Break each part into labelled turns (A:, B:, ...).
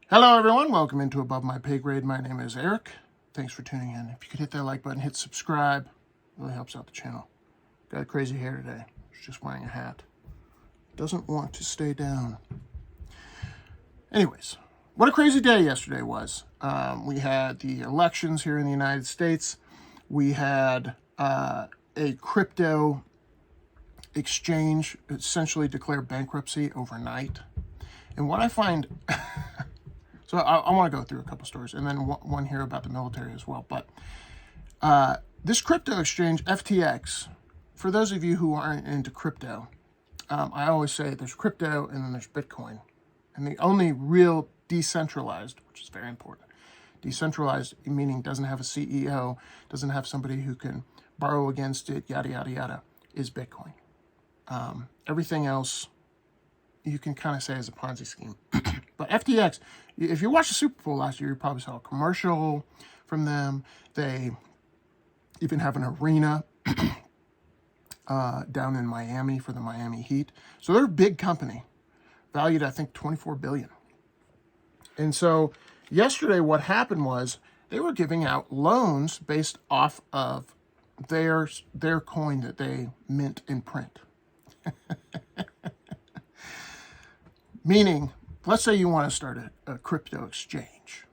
A: Hello everyone, welcome into Above My Pay Grade. My name is Eric. Thanks for tuning in. If you could hit that like button, hit subscribe, it really helps out the channel. Got crazy hair today. She's just wearing a hat. Doesn't want to stay down. Anyways, what a crazy day yesterday was. We had the elections here in the United States. We had a crypto exchange essentially declare bankruptcy overnight. And what I find... So I want to go through a couple stories and then one here about the military as well. But this crypto exchange, FTX, for those of you who aren't into crypto, I always say there's crypto and then there's Bitcoin. And the only real decentralized, which is very important, decentralized meaning doesn't have a CEO, doesn't have somebody who can borrow against it, yada, yada, yada, is Bitcoin. Everything else you can kind of say is a Ponzi scheme. But FTX, if you watched the Super Bowl last year, you probably saw a commercial from them. They even have an arena down in Miami for the Miami Heat. So they're a big company, valued, I think, $24 billion. And so yesterday what happened was they were giving out loans based off of their coin that they mint in print. Meaning, let's say you want to start a crypto exchange,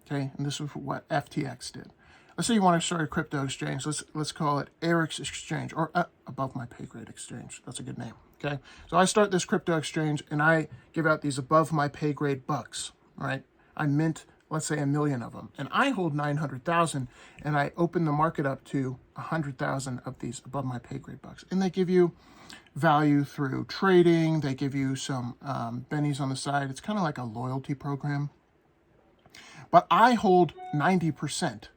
A: okay? And this is what FTX did. Let's say you want to start a crypto exchange. Let's call it Eric's Exchange, or Above My Pay Grade Exchange. That's a good name, okay? So I start this crypto exchange, and I give out these Above My Pay Grade bucks, right? I mint, let's say, 1 million of them, and I hold 900,000, and I open the market up to 100,000 of these Above My Pay Grade bucks, and they give you value through trading. They give you some bennies on the side. It's kind of like a loyalty program. But I hold 90%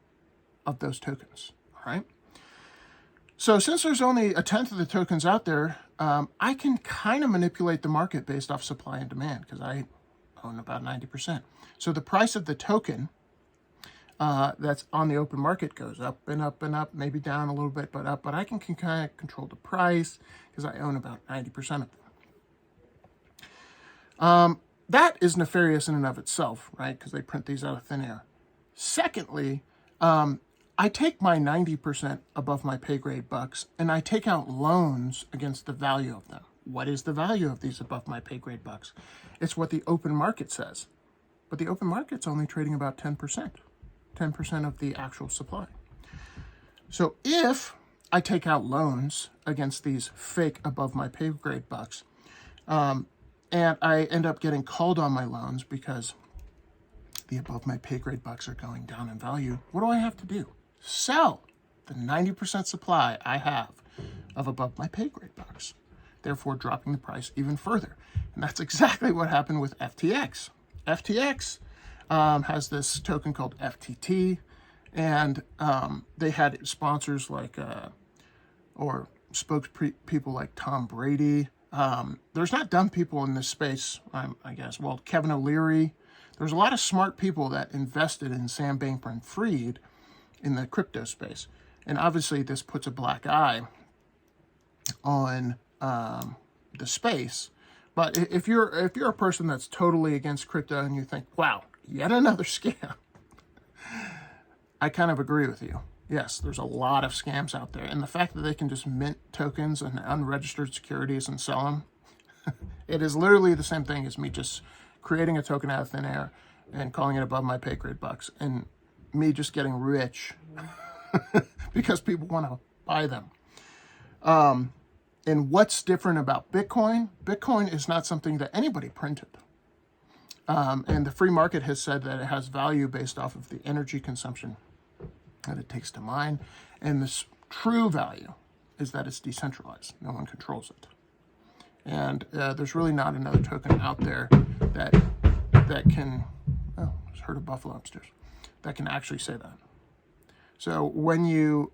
A: of those tokens, all right? So since there's only 1/10 of the tokens out there, I can kind of manipulate the market based off supply and demand because I own about 90%. So the price of the token that's on the open market goes up and up and up, maybe down a little bit, but up. But I can kind of control the price because I own about 90% of them. That is nefarious in and of itself, right? Because they print these out of thin air. Secondly, I take my 90% above my pay grade bucks and I take out loans against the value of them. What is the value of these above my pay grade bucks? It's what the open market says. But the open market's only trading about 10%. 10% of the actual supply. So if I take out loans against these fake above my pay grade bucks, and I end up getting called on my loans because the above my pay grade bucks are going down in value, what do I have to do? Sell the 90% supply I have of above my pay grade bucks, therefore dropping the price even further. And that's exactly what happened with FTX. FTX has this token called FTT, and they had sponsors like, or spokespeople like Tom Brady. There's not dumb people in this space, I guess. Well, Kevin O'Leary. There's a lot of smart people that invested in Sam Bankman-Fried in the crypto space. And obviously this puts a black eye on the space. But if you're a person that's totally against crypto and you think, wow, yet another scam, I kind of agree with you. Yes, there's a lot of scams out there. And the fact that they can just mint tokens and unregistered securities and sell them, it is literally the same thing as me just creating a token out of thin air and calling it above my pay grade bucks and me just getting rich because people want to buy them. And what's different about Bitcoin? Bitcoin is not something that anybody printed. And the free market has said that it has value based off of the energy consumption that it takes to mine. And this true value is that it's decentralized. No one controls it. And there's really not another token out there that can, oh, I just heard a buffalo upstairs, that can actually say that. So when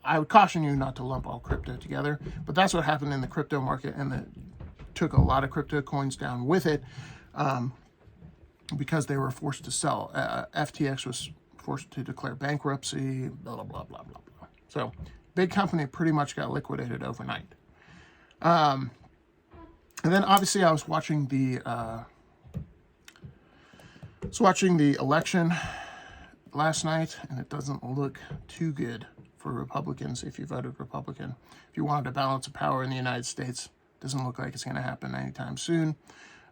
A: I would caution you not to lump all crypto together, but that's what happened in the crypto market, and it took a lot of crypto coins down with it because they were forced to sell. FTX was forced to declare bankruptcy, blah, blah, blah, blah, blah, blah. So big company pretty much got liquidated overnight. And then obviously I was watching the was watching the election last night, and it doesn't look too good for Republicans if you voted Republican. If you wanted a balance of power in the United States, it doesn't look like it's going to happen anytime soon.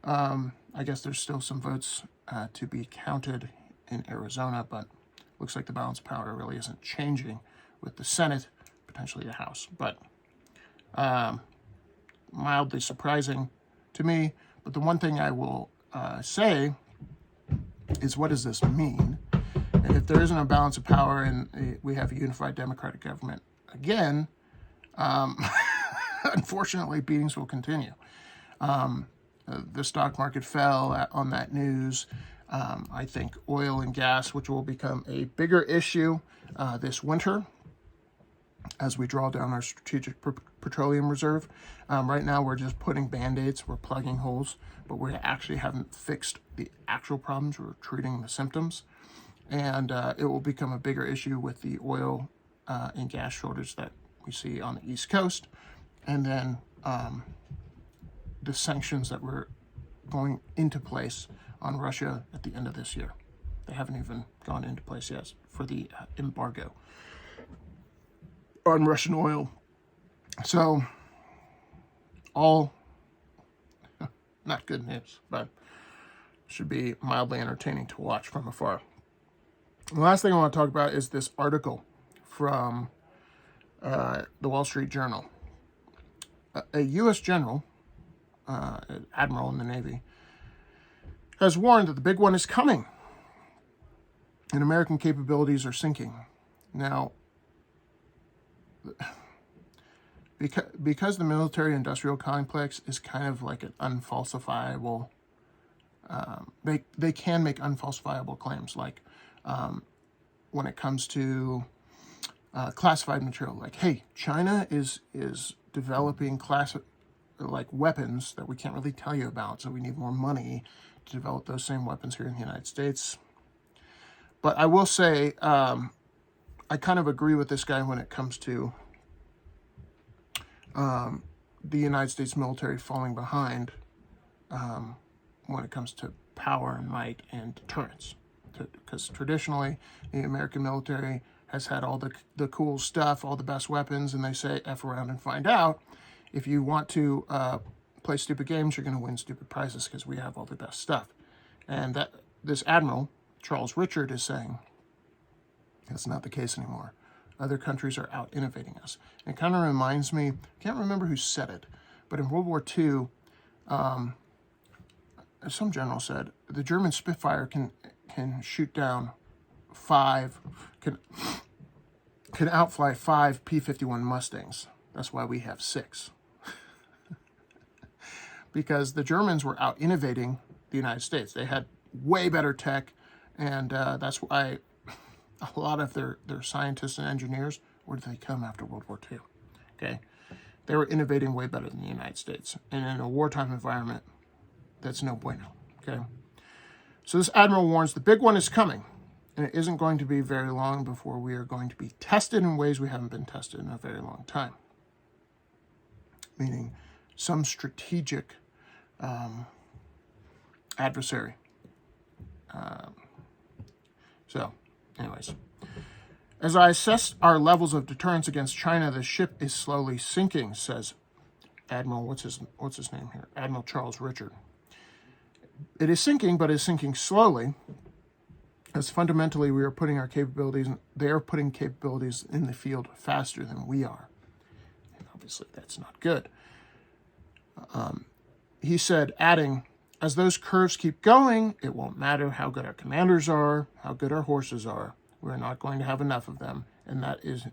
A: I guess there's still some votes to be counted in Arizona, but looks like the balance of power really isn't changing with the Senate, potentially the House. But mildly surprising to me. But the one thing I will say is, what does this mean? And if there isn't a balance of power and we have a unified democratic government again, unfortunately, beatings will continue. The stock market fell on that news. I think oil and gas, which will become a bigger issue this winter as we draw down our strategic petroleum reserve. Right now, we're just putting Band-Aids, we're plugging holes, but we actually haven't fixed the actual problems. We're treating the symptoms. And it will become a bigger issue with the oil and gas shortage that we see on the East Coast. And then the sanctions that were going into place on Russia at the end of this year. They haven't even gone into place yet for the embargo on Russian oil. So, all not good news, but should be mildly entertaining to watch from afar. The last thing I want to talk about is this article from the Wall Street Journal. A U.S. general, admiral in the Navy, has warned that the big one is coming and American capabilities are sinking. Now, because the military-industrial complex is kind of like an unfalsifiable, they can make unfalsifiable claims, like when it comes to classified material, like, hey, China is developing like weapons that we can't really tell you about, so we need more money to develop those same weapons here in the United States. But I will say, I kind of agree with this guy when it comes to the United States military falling behind when it comes to power and might and deterrence. Because traditionally, the American military has had all the cool stuff, all the best weapons, and they say, F around and find out. If you want to play stupid games, you're going to win stupid prizes because we have all the best stuff. And that this admiral, Charles Richard, is saying that's not the case anymore. Other countries are out innovating us. And it kind of reminds me, I can't remember who said it, but in World War II, some general said the German Spitfire can shoot down can outfly 5 P-51 Mustangs. That's why we have 6. Because the Germans were out innovating the United States. They had way better tech, and that's why a lot of their scientists and engineers, where did they come after World War II? Okay, they were innovating way better than the United States. And in a wartime environment, that's no bueno, okay? So this admiral warns the big one is coming, and it isn't going to be very long before we are going to be tested in ways we haven't been tested in a very long time. Meaning some strategic adversary. So, anyways. As I assess our levels of deterrence against China, the ship is slowly sinking, says Admiral, what's his name here? Admiral Charles Richard. It is sinking, but it's sinking slowly, as fundamentally we are putting our capabilities, they are putting capabilities in the field faster than we are. And obviously that's not good. He said, adding, as those curves keep going, it won't matter how good our commanders are, how good our horses are. We're not going to have enough of them, and that is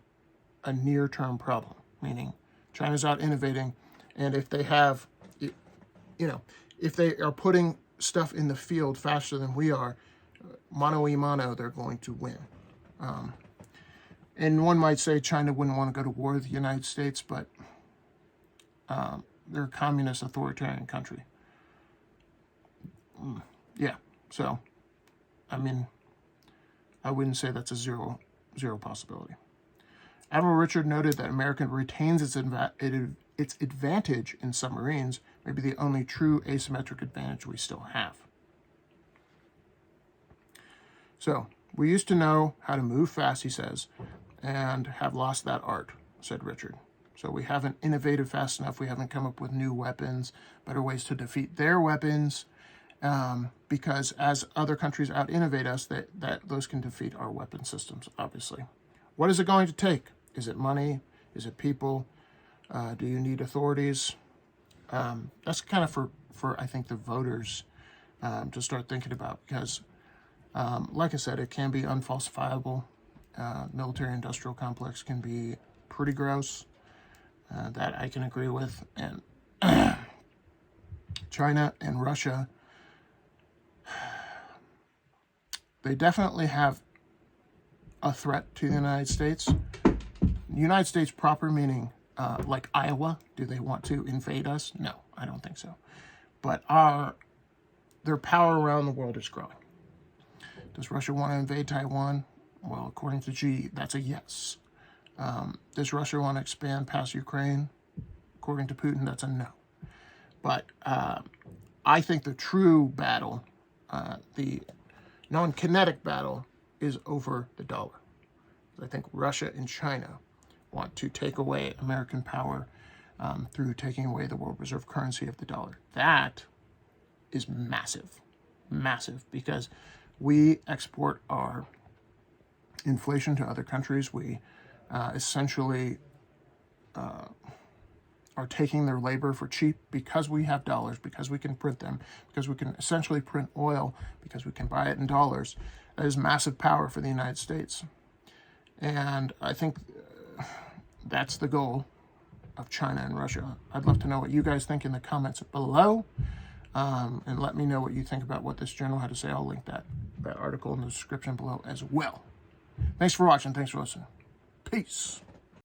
A: a near-term problem, meaning China's out innovating, and if they have, if they are putting stuff in the field faster than we are, mano a mano, they're going to win. And one might say China wouldn't want to go to war with the United States, but they're a communist authoritarian country. Yeah, so, I mean, I wouldn't say that's a zero possibility. Admiral Richard noted that America retains its advantage in submarines, maybe the only true asymmetric advantage we still have. So, we used to know how to move fast, he says, and have lost that art, said Richard. So we haven't innovated fast enough. We haven't come up with new weapons, better ways to defeat their weapons, because as other countries out-innovate us, that those can defeat our weapon systems, obviously. What is it going to take? Is it money? Is it people? Do you need authorities? That's kind of for I think, the voters to start thinking about, because, like I said, it can be unfalsifiable. Military-industrial complex can be pretty gross. That I can agree with. And China and Russia, they definitely have a threat to the United States. United States proper, meaning like Iowa. Do they want to invade us? No, I don't think so. But their power around the world is growing. Does Russia want to invade Taiwan? Well, according to Xi, that's a yes. Does Russia want to expand past Ukraine? According to Putin, that's a no. But I think the true battle, the non-kinetic battle, is over the dollar. I think Russia and China want to take away American power through taking away the world reserve currency of the dollar. That is massive, massive, because we export our inflation to other countries. We essentially are taking their labor for cheap because we have dollars, because we can print them, because we can essentially print oil, because we can buy it in dollars. That is massive power for the United States. And I think that's the goal of China and Russia. I'd love to know what you guys think in the comments below. And let me know what you think about what this journal had to say. I'll link that article in the description below as well. Thanks for watching. Thanks for listening. Peace.